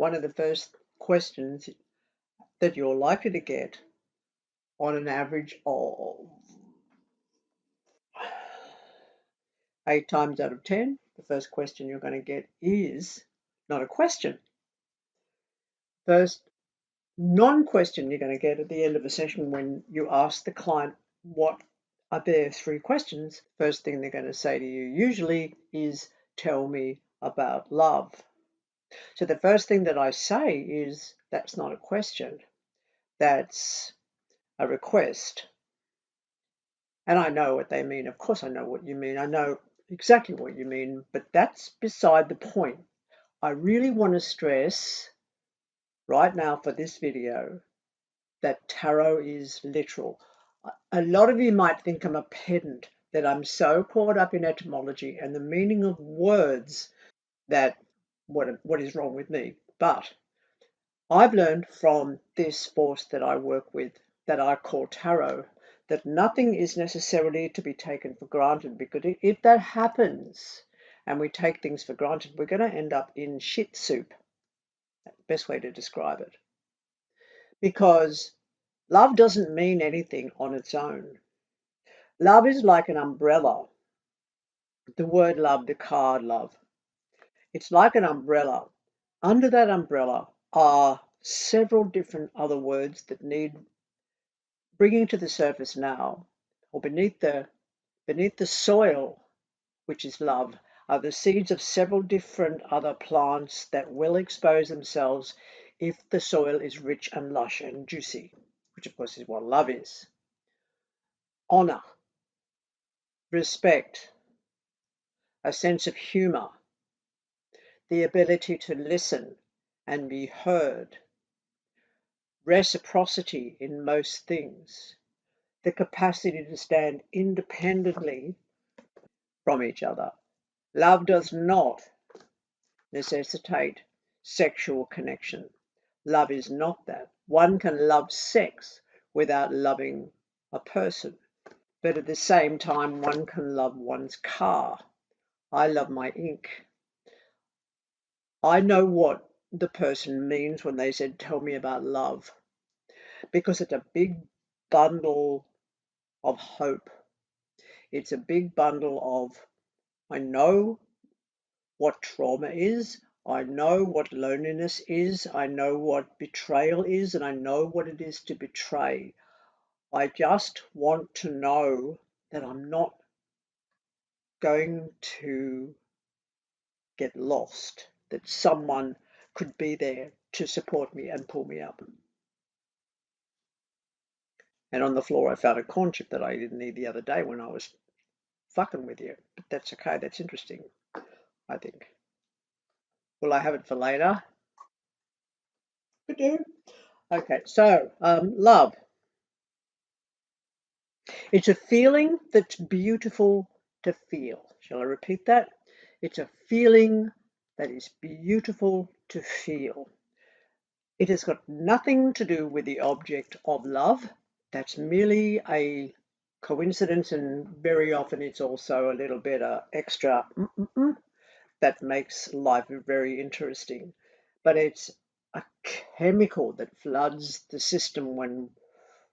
one of the first questions that you're likely to get on an average of 8 times out of 10, the first question you're going to get is not a question. First non-question you're going to get at the end of a session when you ask the client what are their 3 questions, first thing they're going to say to you usually is, tell me about love. So the first thing that I say is, that's not a question, that's a request. And I know what they mean. Of course I know what you mean. I know exactly what you mean, but that's beside the point. I really want to stress right now for this video that tarot is literal. A lot of you might think I'm a pedant, that I'm so caught up in etymology and the meaning of words that what is wrong with me. But I've learned from this force that I work with, that I call tarot, that nothing is necessarily to be taken for granted, because if that happens and we take things for granted, we're going to end up in shit soup. That's the best way to describe it. Because love doesn't mean anything on its own. Love is like an umbrella. The word love, the card love. It's like an umbrella. Under that umbrella are several different other words that need bringing to the surface now, or beneath the soil, which is love, are the seeds of several different other plants that will expose themselves if the soil is rich and lush and juicy, which of course is what love is. Honor, respect, a sense of humor, the ability to listen and be heard, reciprocity in most things, the capacity to stand independently from each other. Love does not necessitate sexual connection. Love is not that. One can love sex without loving a person, but at the same time, one can love one's car. I love my ink. I know what the person means when they said, tell me about love, because it's a big bundle of hope. It's a big bundle of, I know what trauma is, I know what loneliness is, I know what betrayal is, and I know what it is to betray. I just want to know that I'm not going to get lost, that someone could be there to support me and pull me up. And on the floor I found a corn chip that I didn't need the other day when I was fucking with you. But that's okay, that's interesting, I think. Will I have it for later? Okay, so love. It's a feeling that's beautiful to feel. Shall I repeat that? It's a feeling that is beautiful to feel. It has got nothing to do with the object of love. That's merely a coincidence, and very often it's also a little bit extra that makes life very interesting. But it's a chemical that floods the system when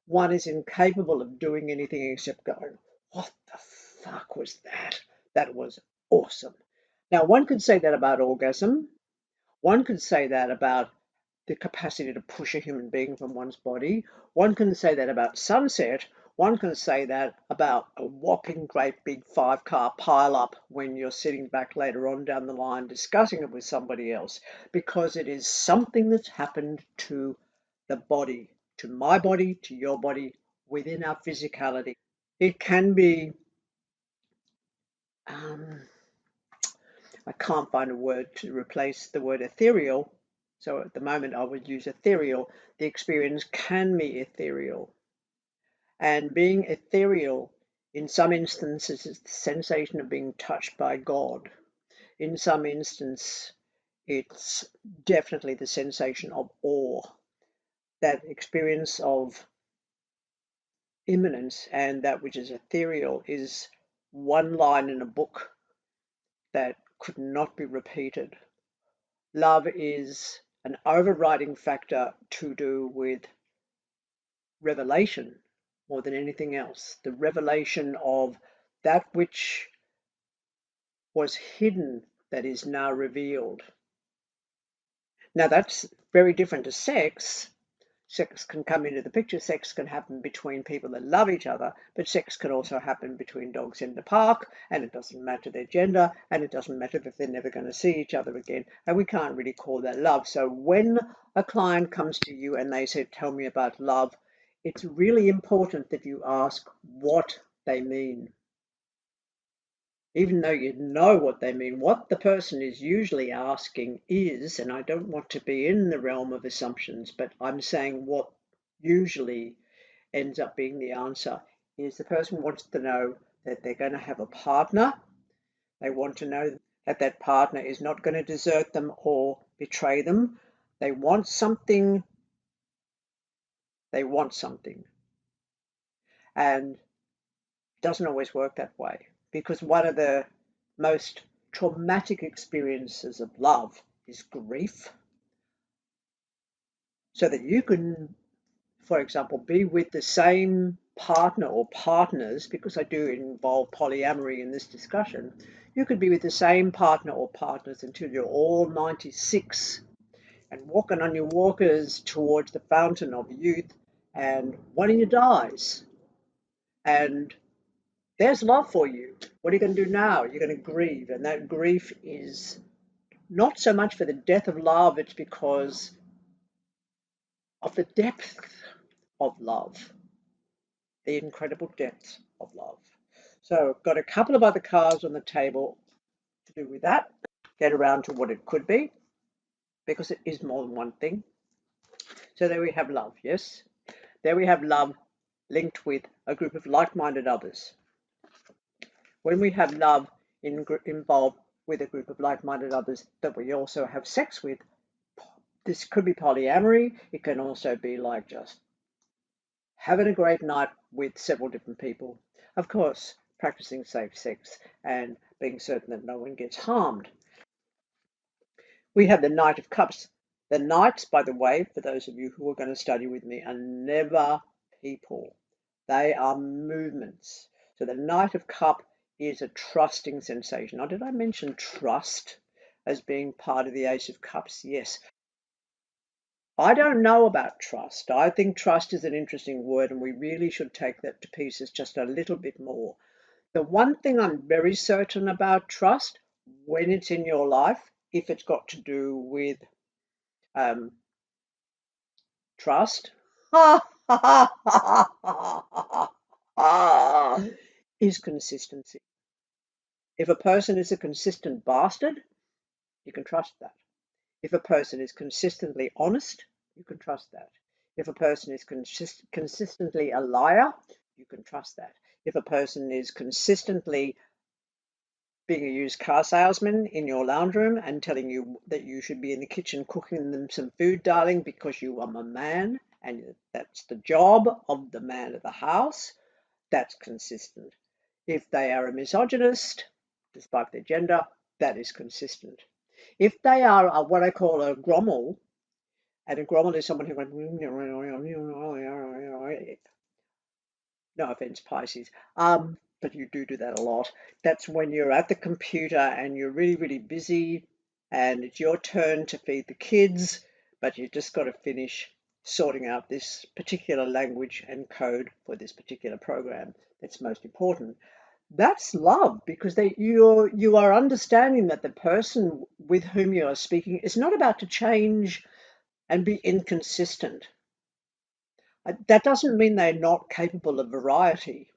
one is incapable of doing anything except going, what the fuck was that? That was awesome. Now, one could say that about orgasm. One could say that about the capacity to push a human being from one's body. One can say that about sunset. One can say that about a whopping great big 5-car pile-up when you're sitting back later on down the line discussing it with somebody else, because it is something that's happened to the body, to my body, to your body, within our physicality. It can be, I can't find a word to replace the word ethereal, so at the moment I would use ethereal. The experience can be ethereal. And being ethereal, in some instances, is the sensation of being touched by God. In some instance, it's definitely the sensation of awe. That experience of immanence and that which is ethereal is one line in a book that could not be repeated. Love is an overriding factor to do with revelation more than anything else. The revelation of that which was hidden that is now revealed. Now, that's very different to sex. Sex can come into the picture. Sex can happen between people that love each other, but sex can also happen between dogs in the park, and it doesn't matter their gender, and it doesn't matter if they're never going to see each other again, and we can't really call that love. So when a client comes to you and they say, tell me about love, it's really important that you ask what they mean. Even though you know what they mean, what the person is usually asking is, and I don't want to be in the realm of assumptions, but I'm saying what usually ends up being the answer is the person wants to know that they're going to have a partner. They want to know that that partner is not going to desert them or betray them. They want something. They want something. And it doesn't always work that way, because one of the most traumatic experiences of love is grief. So that you can, for example, be with the same partner or partners, because I do involve polyamory in this discussion, you could be with the same partner or partners until you're all 96 and walking on your walkers towards the fountain of youth, and one of you dies. And there's love for you. What are you going to do now? You're going to grieve. And that grief is not so much for the death of love, it's because of the depth of love, the incredible depth of love. So I've got a couple of other cards on the table to do with that. Get around to what it could be, because it is more than one thing. So there we have love, yes? There we have love linked with a group of like-minded others. When we have love involved with a group of like-minded others that we also have sex with, this could be polyamory. It can also be like just having a great night with several different people. Of course, practicing safe sex and being certain that no one gets harmed. We have the Knight of Cups. The Knights, by the way, for those of you who are going to study with me, are never people. They are movements. So the Knight of Cup is a trusting sensation. Now, did I mention trust as being part of the Ace of Cups? Yes. I don't know about trust. I think trust is an interesting word, and we really should take that to pieces just a little bit more. The one thing I'm very certain about trust, when it's in your life, if it's got to do with trust, is consistency. If a person is a consistent bastard, you can trust that. If a person is consistently honest, you can trust that. If a person is consistently a liar, you can trust that. If a person is consistently being a used car salesman in your lounge room and telling you that you should be in the kitchen cooking them some food, darling, because you are a man and that's the job of the man of the house, that's consistent. If they are a misogynist, despite their gender, that is consistent. If they are what I call a grommel, and a grommel is someone who went, no offense, Pisces, but you do that a lot. That's when you're at the computer and you're really, really busy and it's your turn to feed the kids, but you just got to finish sorting out this particular language and code for this particular program that's most important. That's love, because you are understanding that the person with whom you are speaking is not about to change and be inconsistent. That doesn't mean they're not capable of variety,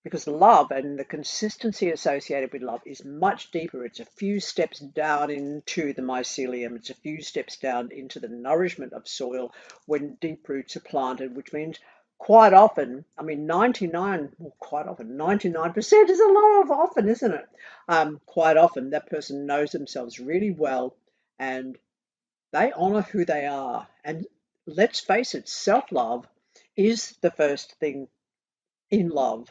because love and the consistency associated with love is much deeper. It's a few steps down into the mycelium. It's a few steps down into the nourishment of soil when deep roots are planted, which means quite often, I mean, 99% is a lot of often, isn't it? Quite often that person knows themselves really well and they honor who they are. And let's face it, self-love is the first thing in love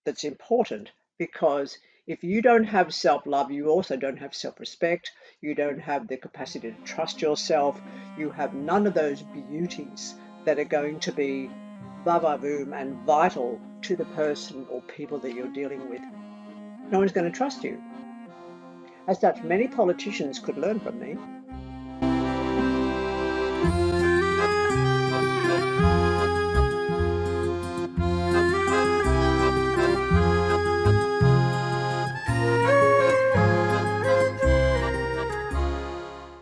that's important, because If you don't have self-love, you also don't have self-respect. You don't have the capacity to trust yourself. You have none of those beauties that are going to be va-va-voom and vital to the person or people that you're dealing with. No one's going to trust you. As such, many politicians could learn from me.